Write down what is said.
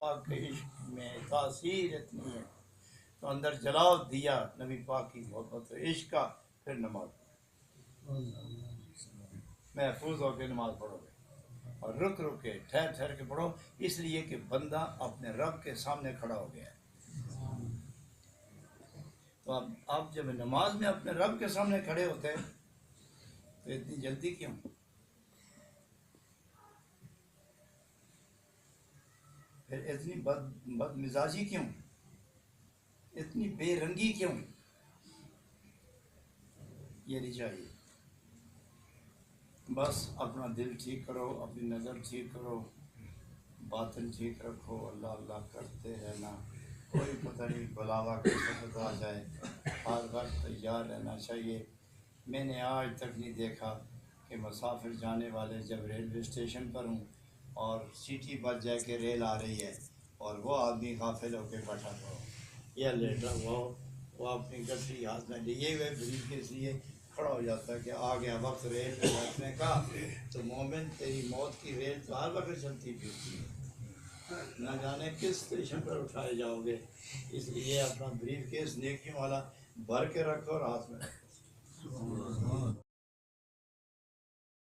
پاک کے عشق میں تاثیر اتنی ہے تو اندر جلاؤ دیا نبی پاک کی محبت و عشق کا، پھر نماز محفوظ ہو کے نماز پڑھو گے، اور رک رک کے ٹھہر ٹھہر کے پڑھو، اس لیے کہ بندہ اپنے رب کے سامنے کھڑا ہو گیا ہے۔ تو اب آپ جب نماز میں اپنے رب کے سامنے کھڑے ہوتے ہیں تو اتنی جلدی کیوں؟ پھر اتنی بد مزاجی کیوں؟ اتنی بے رنگی کیوں؟ یہ نہیں چاہیے۔ بس اپنا دل ٹھیک کرو، اپنی نظر ٹھیک کرو، باطن ٹھیک رکھو، اللہ اللہ کرتے رہنا، کوئی پتہ نہیں بلاوا کیسے پتہ آ جائے، ہر وقت تیار رہنا چاہیے۔ میں نے آج تک نہیں دیکھا کہ مسافر جانے والے جب ریلوے اسٹیشن پر ہوں اور سیٹی بج جائے کہ ریل آ رہی ہے اور وہ آدمی غافل ہو کے بیٹھا ہوا ہو یا لیٹا ہوا ہو، وہ اپنی گٹری ہاتھ میں لیے ہوئے بریف کے لیے کھڑا ہو جاتا ہے کہ آ گیا وقت ریل میں بیٹھنے کا۔ تو مومن تیری موت کی ریل تو ہر وقت چلتی پھرتی ہے، نہ جانے کس اسٹیشن پر اٹھائے جاؤ گے، اس لیے اپنا بریف کیس نیکیوں والا بھر کے رکھو اور ہاتھ میں رکھو۔